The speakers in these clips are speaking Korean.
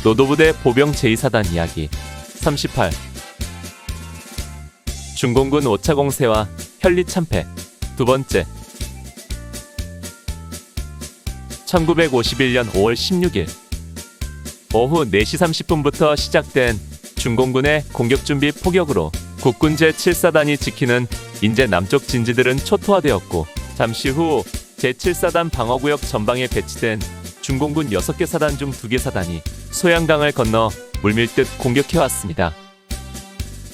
노도부대 보병 제2사단 이야기 38. 중공군 5차 공세와 현리 참패. 두 번째. 1951년 5월 16일 오후 4시 30분부터 시작된 중공군의 공격준비 포격으로 국군 제7사단이 지키는 인제 남쪽 진지들은 초토화되었고, 잠시 후 제7사단 방어구역 전방에 배치된 중공군 6개 사단 중 2개 사단이 소양강을 건너 물밀듯 공격해왔습니다.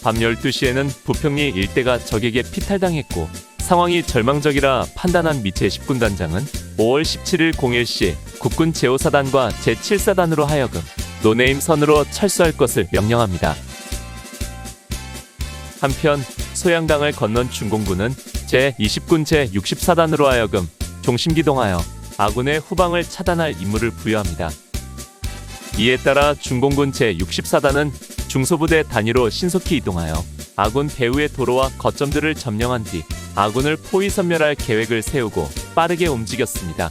밤 12시에는 부평리 일대가 적에게 피탈당했고, 상황이 절망적이라 판단한 미 제10군단장은 5월 17일 01시 국군 제5사단과 제7사단으로 하여금 노네임 선으로 철수할 것을 명령합니다. 한편 소양강을 건넌 중공군은 제20군 제64단으로 하여금 종심기동하여 아군의 후방을 차단할 임무를 부여합니다. 이에 따라 중공군 제64단은 중소부대 단위로 신속히 이동하여 아군 배후의 도로와 거점들을 점령한 뒤 아군을 포위 섬멸할 계획을 세우고 빠르게 움직였습니다.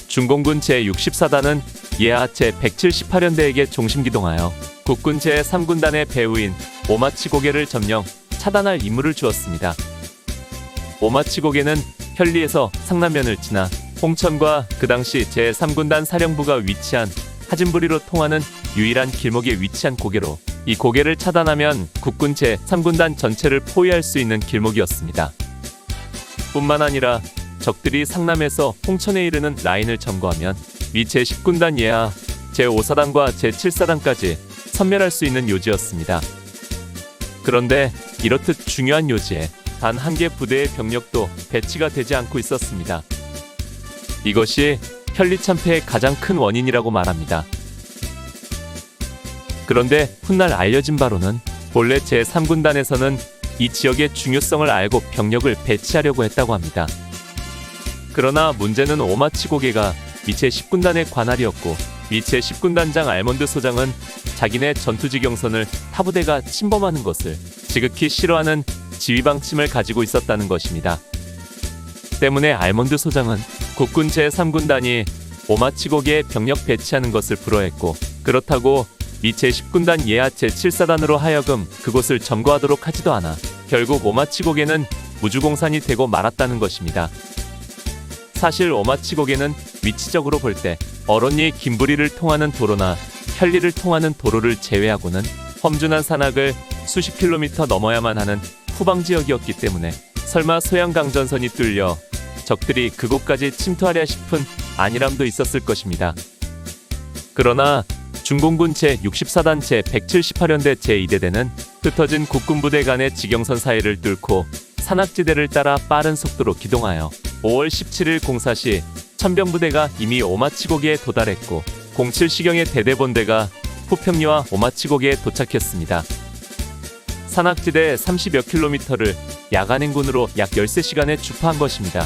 중공군 제64단은 예하 제178연대에게 종심기동하여 국군 제3군단의 배후인 오마치고개를 점령, 차단할 임무를 주었습니다. 오마치고개는 현리에서 상남면을 지나 홍천과 그 당시 제3군단 사령부가 위치한 하진부리로 통하는 유일한 길목에 위치한 고개로, 이 고개를 차단하면 국군 제3군단 전체를 포위할 수 있는 길목이었습니다. 뿐만 아니라 적들이 상남에서 홍천에 이르는 라인을 점거하면 미 제10군단 예하 제5사단과 제7사단까지 섬멸할 수 있는 요지였습니다. 그런데 이렇듯 중요한 요지에 단 한 개 부대의 병력도 배치가 되지 않고 있었습니다. 이것이 현리 참패의 가장 큰 원인이라고 말합니다. 그런데 훗날 알려진 바로는 본래 제3군단에서는 이 지역의 중요성을 알고 병력을 배치하려고 했다고 합니다. 그러나 문제는 오마치고개가 미 제10군단의 관할이었고, 미 제10군단장 알몬드 소장은 자기네 전투지경선을 타부대가 침범하는 것을 지극히 싫어하는 지휘방침을 가지고 있었다는 것입니다. 때문에 알몬드 소장은 국군 제3군단이 오마치고개에 병력 배치하는 것을 불허했고, 그렇다고 미 제10군단 예하 제7사단으로 하여금 그곳을 점거하도록 하지도 않아 결국 오마치고개는 무주공산이 되고 말았다는 것입니다. 사실 오마치고개는 위치적으로 볼 때 어론리 김부리를 통하는 도로나 현리를 통하는 도로를 제외하고는 험준한 산악을 수십 킬로미터 넘어야만 하는 후방 지역이었기 때문에 설마 소양강전선이 뚫려 적들이 그곳까지 침투하랴 싶은 안일함도 있었을 것입니다. 그러나 중공군 제64단 제178연대 제2대대는 흩어진 국군부대 간의 지경선 사이를 뚫고 산악지대를 따라 빠른 속도로 기동하여 5월 17일 04시 천병부대가 이미 오마치고개에 도달했고, 07시경의 대대본대가 부평리와 오마치고개에 도착했습니다. 산악지대 30여 킬로미터를 야간행군으로 약 13시간에 주파한 것입니다.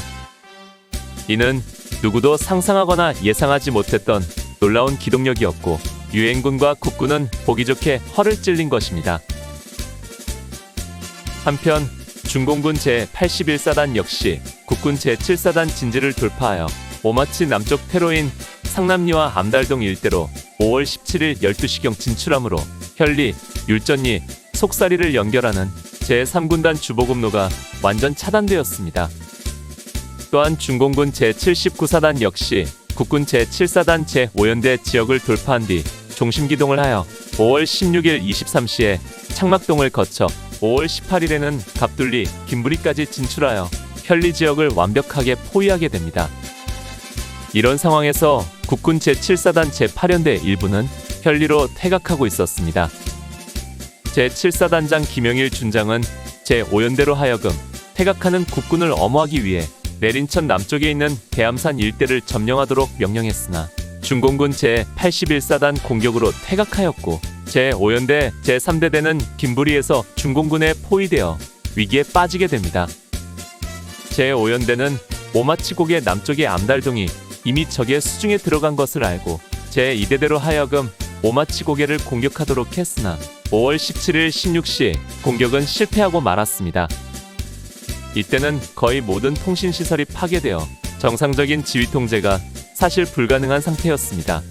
이는 누구도 상상하거나 예상하지 못했던 놀라운 기동력이었고, 유엔군과 국군은 보기 좋게 허를 찔린 것입니다. 한편 중공군 제81사단 역시 국군 제7사단 진지를 돌파하여 오마치 남쪽 테로인 상남리와 암달동 일대로 5월 17일 12시경 진출함으로 현리, 율전리, 속사리를 연결하는 제3군단 주보급로가 완전 차단되었습니다. 또한 중공군 제79사단 역시 국군 제7사단 제5연대 지역을 돌파한 뒤 종심기동을 하여 5월 16일 23시에 창막동을 거쳐 5월 18일에는 갑둘리, 김부리까지 진출하여 현리 지역을 완벽하게 포위하게 됩니다. 이런 상황에서 국군 제7사단 제8연대 일부는 현리로 퇴각하고 있었습니다. 제7사단장 김영일 준장은 제5연대로 하여금 퇴각하는 국군을 엄호하기 위해 내린천 남쪽에 있는 대암산 일대를 점령하도록 명령했으나 중공군 제81사단 공격으로 퇴각하였고, 제5연대 제3대대는 김부리에서 중공군에 포위되어 위기에 빠지게 됩니다. 제5연대는 오마치고개 남쪽의 암달동이 이미 적의 수중에 들어간 것을 알고 제2대대로 하여금 오마치고개를 공격하도록 했으나 5월 17일 16시 공격은 실패하고 말았습니다. 이때는 거의 모든 통신시설이 파괴되어 정상적인 지휘 통제가 사실 불가능한 상태였습니다.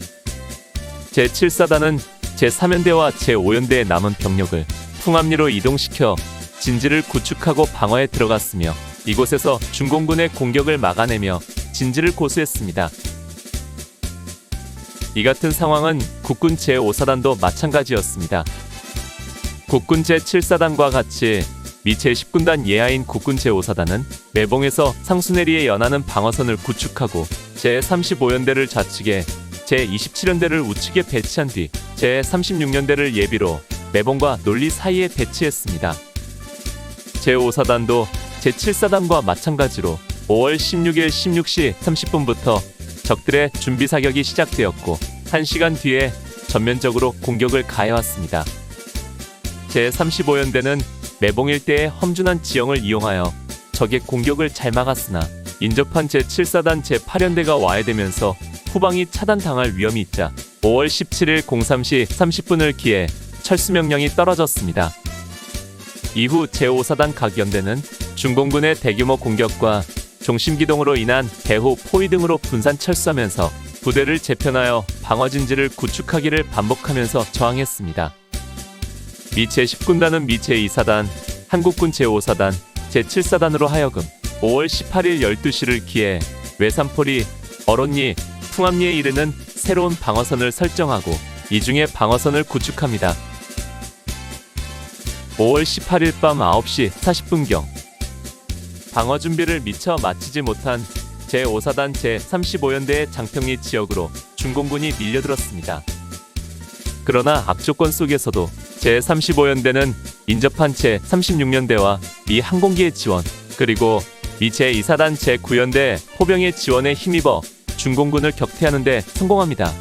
제7사단은 제3연대와 제5연대에 남은 병력을 풍암리로 이동시켜 진지를 구축하고 방어에 들어갔으며 이곳에서 중공군의 공격을 막아내며 진지를 고수했습니다. 이 같은 상황은 국군 제5사단도 마찬가지였습니다. 국군 제7사단과 같이 미 제10군단 예하인 국군 제5사단은 매봉에서 상수내리에 연하는 방어선을 구축하고 제35연대를 좌측에 제27연대를 우측에 배치한 뒤 제36연대를 예비로 매봉과 논리 사이에 배치했습니다. 제5사단도 제7사단과 마찬가지로 5월 16일 16시 30분부터 적들의 준비 사격이 시작되었고 1시간 뒤에 전면적으로 공격을 가해왔습니다. 제35연대는 매봉 일대의 험준한 지형을 이용하여 적의 공격을 잘 막았으나 인접한 제7사단 제8연대가 와해되면서 후방이 차단당할 위험이 있자 5월 17일 03시 30분을 기해 철수 명령이 떨어졌습니다. 이후 제5사단 각 연대는 중공군의 대규모 공격과 종심기동으로 인한 대호, 포위 등으로 분산 철수하면서 부대를 재편하여 방어진지를 구축하기를 반복하면서 저항했습니다. 미 제10군단은 미 제2사단, 한국군 제5사단, 제7사단으로 하여금 5월 18일 12시를 기해 외산포리, 어론리, 풍암리에 이르는 새로운 방어선을 설정하고 이중의 방어선을 구축합니다. 5월 18일 밤 9시 40분경 방어 준비를 미처 마치지 못한 제5사단 제35연대의 장평리 지역으로 중공군이 밀려들었습니다. 그러나 악조건 속에서도 제35연대는 인접한 제36연대와 미 항공기의 지원, 그리고 미 제2사단 제9연대 포병의 지원에 힘입어 중공군을 격퇴하는 데 성공합니다.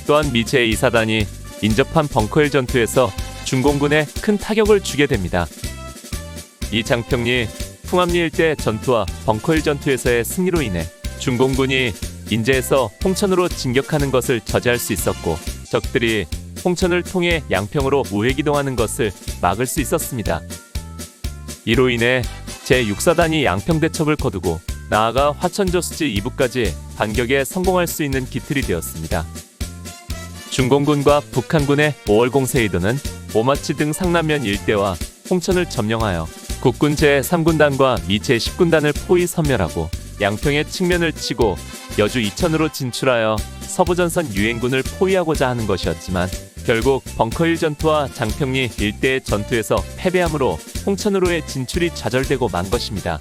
또한 미 제2사단이 인접한 벙커힐 전투에서 중공군에 큰 타격을 주게 됩니다. 이 장평리, 풍암리 일대 전투와 벙커힐 전투에서의 승리로 인해 중공군이 인제에서 홍천으로 진격하는 것을 저지할 수 있었고 적들이 홍천을 통해 양평으로 우회기동하는 것을 막을 수 있었습니다. 이로 인해 제6사단이 양평대첩을 거두고 나아가 화천저수지 이북까지 반격에 성공할 수 있는 기틀이 되었습니다. 중공군과 북한군의 5월 공세 의도는 오마치 등 상남면 일대와 홍천을 점령하여 국군 제3군단과 미 제10군단을 포위 섬멸하고 양평의 측면을 치고 여주 이천으로 진출하여 서부전선 유엔군을 포위하고자 하는 것이었지만 결국 벙커힐 전투와 장평리 일대의 전투에서 패배함으로 홍천으로의 진출이 좌절되고 만 것입니다.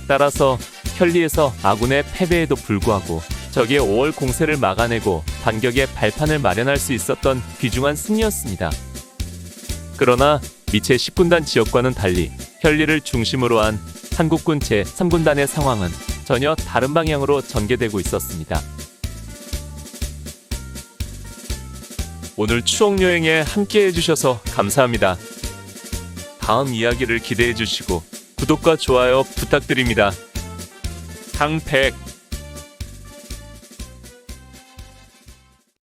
따라서 현리에서 아군의 패배에도 불구하고 적의 5월 공세를 막아내고 반격의 발판을 마련할 수 있었던 귀중한 승리였습니다. 그러나 미 제10군단 지역과는 달리 현리를 중심으로 한 한국군 제3군단의 상황은 전혀 다른 방향으로 전개되고 있었습니다. 오늘 추억여행에 함께 해주셔서 감사합니다. 다음 이야기를 기대해주시고 구독과 좋아요 부탁드립니다. 강백